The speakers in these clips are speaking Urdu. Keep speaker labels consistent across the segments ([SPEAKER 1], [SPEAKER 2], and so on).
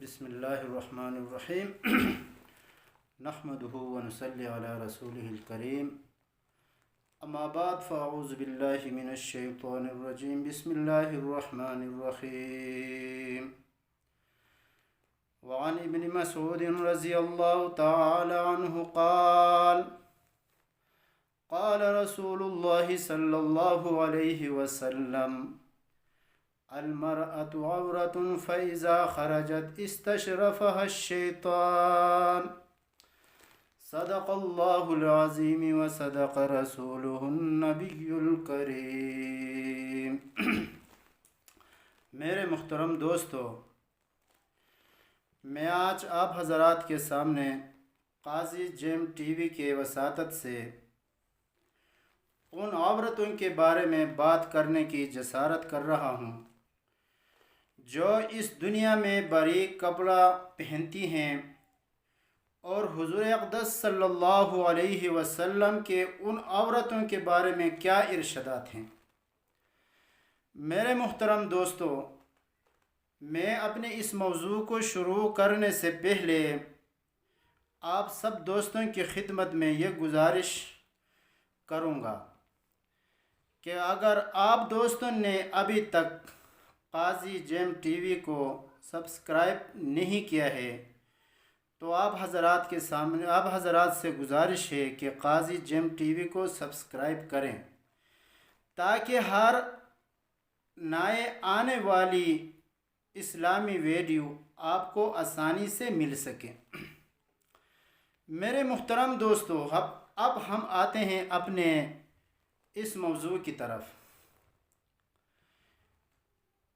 [SPEAKER 1] بسم اللہ الرحمن الرحیم نحمدہ ونصلی علی رسولہ الکریم اما بعد فاعوذ باللہ من الشیطان الرجیم بسم اللہ الرحمن الرحیم وعن ابن مسعود رضی اللہ تعالی عنہ قال قال رسول اللہ صلی اللہ علیہ وسلم المرأة عورة فإذا خرجت استشرفها الشيطان صدق الله العظيم وصدق رسوله النبي الكريم میرے محترم دوستو، میں آج آپ حضرات کے سامنے قاضی جیم ٹی وی کے وساطت سے ان عورتوں کے بارے میں بات کرنے کی جسارت کر رہا ہوں جو اس دنیا میں باریک کپڑا پہنتی ہیں اور حضور اقدس صلی اللہ علیہ وسلم کے ان عورتوں کے بارے میں کیا ارشادات ہیں۔ میرے محترم دوستو، میں اپنے اس موضوع کو شروع کرنے سے پہلے آپ سب دوستوں کی خدمت میں یہ گزارش کروں گا کہ اگر آپ دوستوں نے ابھی تک قاضی جیم ٹی وی کو سبسکرائب نہیں کیا ہے تو آپ حضرات سے گزارش ہے کہ قاضی جیم ٹی وی کو سبسکرائب کریں تاکہ ہر نئے آنے والی اسلامی ویڈیو آپ کو آسانی سے مل سکے۔ میرے محترم دوستو، اب ہم آتے ہیں اپنے اس موضوع کی طرف۔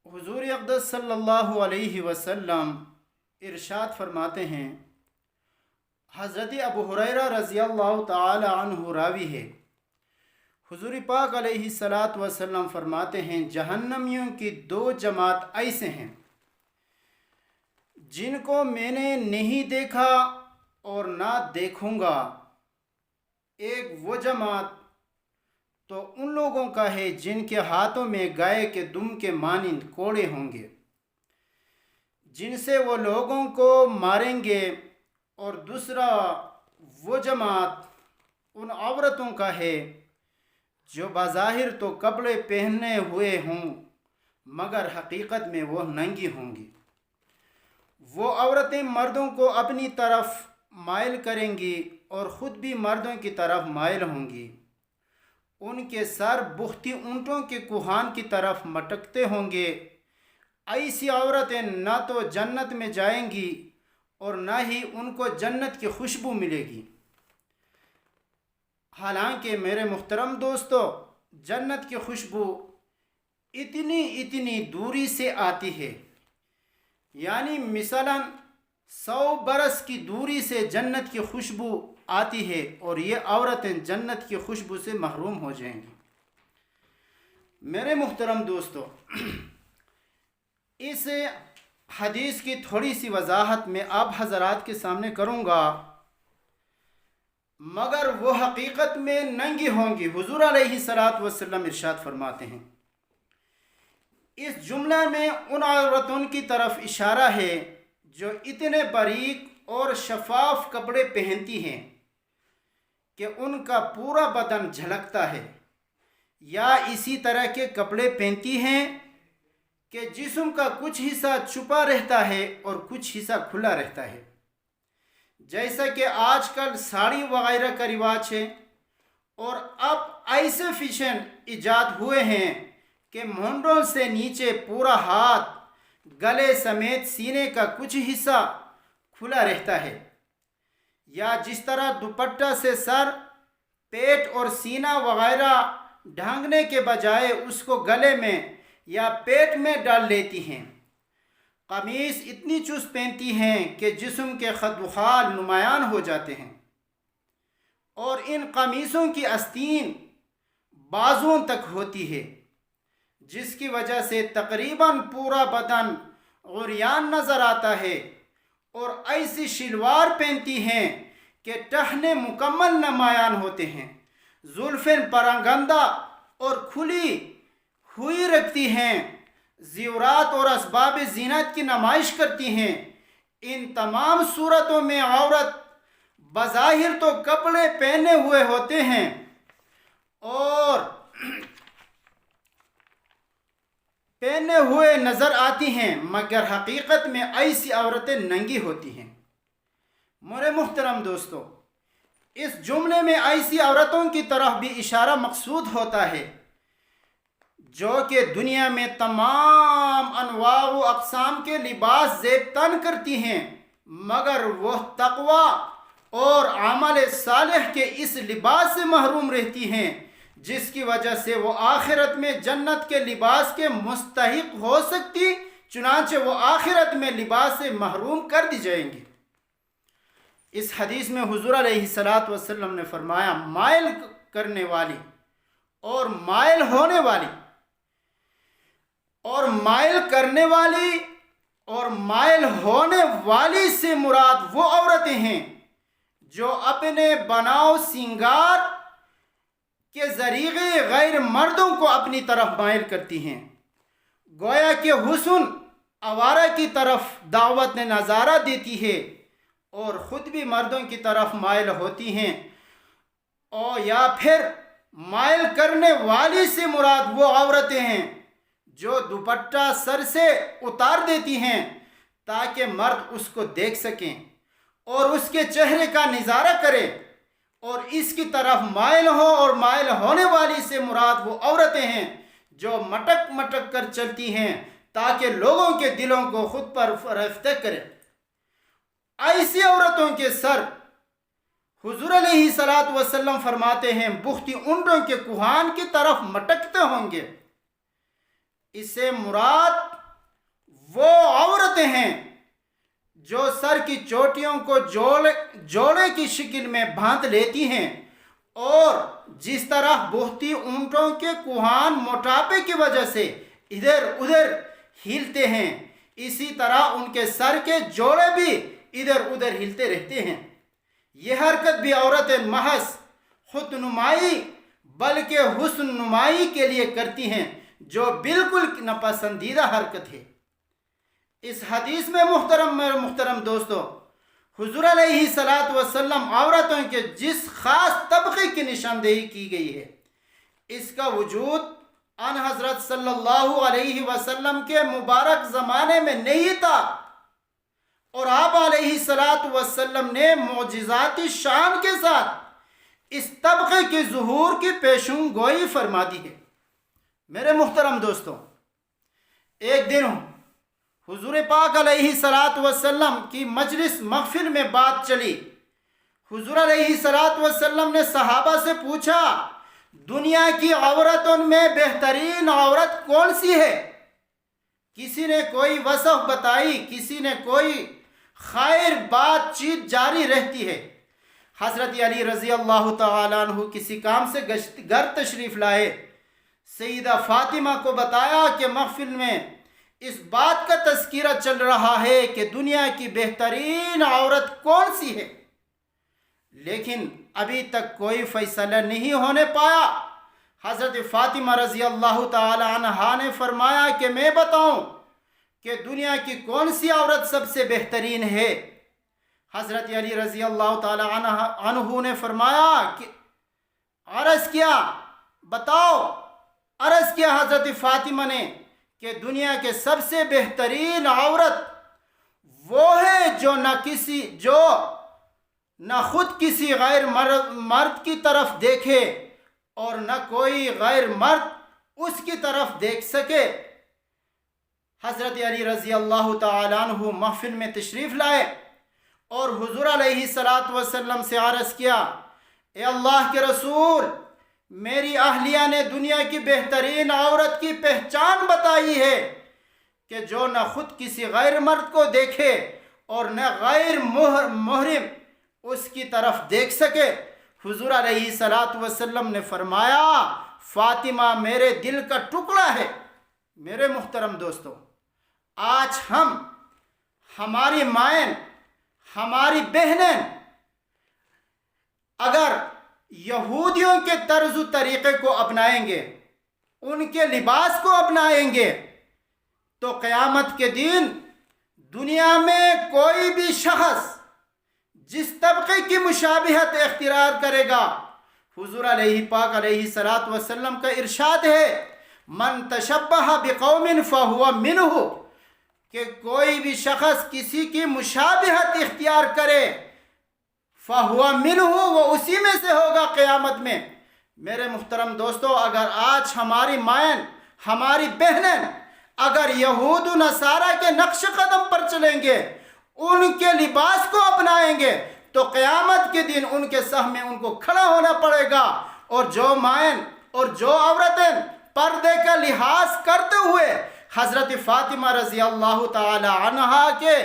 [SPEAKER 1] حضور اقدس صلی اللہ علیہ وسلم ارشاد فرماتے ہیں، حضرت ابو ہریرہ رضی اللہ تعالی عنہ راوی ہے، حضور پاک علیہ السلام فرماتے ہیں جہنمیوں کی دو جماعت ایسے ہیں جن کو میں نے نہیں دیکھا اور نہ دیکھوں گا۔ ایک وہ جماعت تو ان لوگوں کا ہے جن کے ہاتھوں میں گائے کے دم کے مانند کوڑے ہوں گے، جن سے وہ لوگوں کو ماریں گے، اور دوسرا وہ جماعت ان عورتوں کا ہے جو بظاہر تو کپڑے پہنے ہوئے ہوں مگر حقیقت میں وہ ننگی ہوں گی۔ وہ عورتیں مردوں کو اپنی طرف مائل کریں گی اور خود بھی مردوں کی طرف مائل ہوں گی۔ ان کے سر بختی اونٹوں کے کوہان کی طرف مٹکتے ہوں گے۔ ایسی عورتیں نہ تو جنت میں جائیں گی اور نہ ہی ان کو جنت کی خوشبو ملے گی۔ حالانکہ میرے محترم دوستو، جنت کی خوشبو اتنی دوری سے آتی ہے، یعنی مثلاً 100 برس کی دوری سے جنت کی خوشبو آتی ہے اور یہ عورتیں جنت کی خوشبو سے محروم ہو جائیں گی۔ میرے محترم دوستو، اس حدیث کی تھوڑی سی وضاحت میں آپ حضرات کے سامنے کروں گا، مگر وہ حقیقت میں ننگی ہوں گی۔ حضور علیہ السلام ارشاد فرماتے ہیں، اس جملہ میں ان عورتوں کی طرف اشارہ ہے جو اتنے باریک اور شفاف کپڑے پہنتی ہیں کہ ان کا پورا بدن جھلکتا ہے، یا اسی طرح کے کپڑے پہنتی ہیں کہ جسم کا کچھ حصہ چھپا رہتا ہے اور کچھ حصہ کھلا رہتا ہے، جیسا کہ آج کل ساڑی وغیرہ کا رواج ہے، اور اب ایسے فیشن ایجاد ہوئے ہیں کہ مونڈوں سے نیچے پورا ہاتھ، گلے سمیت سینے کا کچھ حصہ کھلا رہتا ہے، یا جس طرح دوپٹہ سے سر، پیٹ اور سینہ وغیرہ ڈھانکنے کے بجائے اس کو گلے میں یا پیٹ میں ڈال لیتی ہیں۔ قمیص اتنی چست پہنتی ہیں کہ جسم کے خد و خال نمایاں ہو جاتے ہیں، اور ان قمیصوں کی آستین بازوؤں تک ہوتی ہے، جس کی وجہ سے تقریباً پورا بدن عریان نظر آتا ہے، اور ایسی شلوار پہنتی ہیں کہ ٹہنے مکمل نمایاں ہوتے ہیں، زلفیں پراگندہ اور کھلی ہوئی رکھتی ہیں، زیورات اور اسباب زینت کی نمائش کرتی ہیں ان تمام صورتوں میں عورت بظاہر تو کپڑے پہنے ہوئے ہوتے ہیں اور پہنے ہوئے نظر آتی ہیں، مگر حقیقت میں ایسی عورتیں ننگی ہوتی ہیں۔ میرے محترم دوستو، اس جملے میں ایسی عورتوں کی طرف بھی اشارہ مقصود ہوتا ہے جو کہ دنیا میں تمام انواع و اقسام کے لباس زیب تن کرتی ہیں، مگر وہ تقوی اور عمل صالح کے اس لباس سے محروم رہتی ہیں جس کی وجہ سے وہ آخرت میں جنت کے لباس کے مستحق ہو سکتی، چنانچہ وہ آخرت میں لباس سے محروم کر دی جائیں گی۔ اس حدیث میں حضور علیہ الصلاۃ والسلام نے فرمایا، مائل کرنے والی اور مائل ہونے والی اور مائل کرنے والی اور مائل ہونے والی سے مراد وہ عورتیں ہیں جو اپنے بناؤ سنگار کے ذریعے غیر مردوں کو اپنی طرف مائل کرتی ہیں، گویا کہ حسن آوارہ کی طرف دعوت نظارہ دیتی ہے اور خود بھی مردوں کی طرف مائل ہوتی ہیں، اور یا پھر مائل کرنے والی سے مراد وہ عورتیں ہیں جو دوپٹہ سر سے اتار دیتی ہیں تاکہ مرد اس کو دیکھ سکیں اور اس کے چہرے کا نظارہ کرے اور اس کی طرف مائل ہو، اور مائل ہونے والی سے مراد وہ عورتیں ہیں جو مٹک مٹک کر چلتی ہیں تاکہ لوگوں کے دلوں کو خود پر فریفتہ کرے۔ ایسی عورتوں کے سر حضور علیہ الصلاۃ والسلام فرماتے ہیں بختی اونٹوں کے کوہان کی طرف مٹکتے ہوں گے۔ اس سے مراد وہ عورتیں ہیں جو سر کی چوٹیوں کو جوڑے کی شکل میں باندھ لیتی ہیں اور جس طرح بہتی اونٹوں کے کوہان موٹاپے کی وجہ سے ادھر ادھر ہلتے ہیں، اسی طرح ان کے سر کے جوڑے بھی ادھر ادھر ہلتے رہتے ہیں۔ یہ حرکت بھی عورتیں محض خود نمائی بلکہ حسن نمائی کے لیے کرتی ہیں، جو بالکل ناپسندیدہ حرکت ہے۔ اس حدیث میں محترم دوستو، حضور علیہ الصلاۃ والسلام عورتوں کے جس خاص طبقے کی نشاندہی کی گئی ہے، اس کا وجود ان حضرت صلی اللہ علیہ وسلم کے مبارک زمانے میں نہیں تھا، اور آپ علیہ الصلاۃ والسلام نے معجزاتی شان کے ساتھ اس طبقے کے ظہور کی پیشن گوئی فرما دی ہے۔ میرے محترم دوستو، ایک دن حضور پاک علیہ الصلاۃ والسلام کی مجلس محفل میں بات چلی۔ حضور علیہ الصلاۃ والسلام نے صحابہ سے پوچھا، دنیا کی عورتوں میں بہترین عورت کون سی ہے؟ کسی نے کوئی وصف بتائی، کسی نے کوئی خیر بات چیت جاری رہتی ہے۔ حضرت علی رضی اللہ تعالیٰ عنہ کسی کام سے گھر تشریف لائے، سیدہ فاطمہ کو بتایا کہ محفل میں اس بات کا تذکرہ چل رہا ہے کہ دنیا کی بہترین عورت کون سی ہے، لیکن ابھی تک کوئی فیصلہ نہیں ہونے پایا۔ حضرت فاطمہ رضی اللہ تعالی عنہا نے فرمایا کہ میں بتاؤں کہ دنیا کی کون سی عورت سب سے بہترین ہے؟ حضرت علی رضی اللہ تعالی عنہ نے فرمایا کہ عرض کیا، بتاؤ۔ عرض کیا حضرت فاطمہ نے کہ دنیا کے سب سے بہترین عورت وہ ہے جو نہ خود کسی غیر مرد کی طرف دیکھے اور نہ کوئی غیر مرد اس کی طرف دیکھ سکے۔ حضرت علی رضی اللہ تعالیٰ عنہ محفل میں تشریف لائے اور حضور علیہ الصلاۃ والسلام سے عرض کیا، اے اللہ کے رسول، میری اہلیہ نے دنیا کی بہترین عورت کی پہچان بتائی ہے کہ جو نہ خود کسی غیر مرد کو دیکھے اور نہ غیر محرم اس کی طرف دیکھ سکے۔ حضور علیہ الصلاۃ والسلام نے فرمایا، فاطمہ میرے دل کا ٹکڑا ہے۔ میرے محترم دوستو، آج ہماری مائیں، ہماری بہنیں اگر یہودیوں کے طرز و طریقے کو اپنائیں گے، ان کے لباس کو اپنائیں گے، تو قیامت کے دن دنیا میں کوئی بھی شخص جس طبقے کی مشابہت اختیار کرے گا، حضور علیہ پاک علیہ صلوٰۃ وسلم کا ارشاد ہے من تشبہ بقوم فہو منہ، کہ کوئی بھی شخص کسی کی مشابہت اختیار کرے فہو منہ، وہ اسی میں سے ہوگا قیامت میں۔ میرے محترم دوستو، اگر آج ہماری مائیں، ہماری بہنیں اگر یہود و نصارہ کے نقش قدم پر چلیں گے، ان کے لباس کو اپنائیں گے، تو قیامت کے دن ان کے صف میں ان کو کھڑا ہونا پڑے گا۔ اور جو مائیں اور جو عورتیں پردے کا لحاظ کرتے ہوئے حضرت فاطمہ رضی اللہ تعالی عنہا کے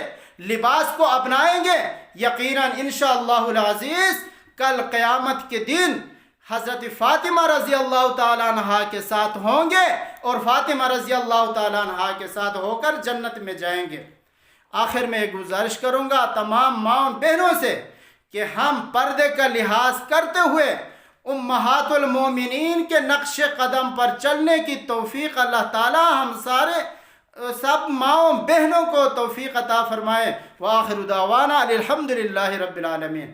[SPEAKER 1] لباس کو اپنائیں گے، یقیناً انشاءاللہ العزیز کل قیامت کے دن حضرت فاطمہ رضی اللہ تعالیٰ عنہا کے ساتھ ہوں گے اور فاطمہ رضی اللہ تعالیٰ عنہا کے ساتھ ہو کر جنت میں جائیں گے۔ آخر میں ایک گزارش کروں گا تمام ماؤں بہنوں سے کہ ہم پردے کا لحاظ کرتے ہوئے امہات المومنین کے نقش قدم پر چلنے کی توفیق اللہ تعالیٰ ہم سب ماؤں بہنوں کو توفیق عطا فرمائے۔ وآخر دعوانا الحمدللہ رب العالمین۔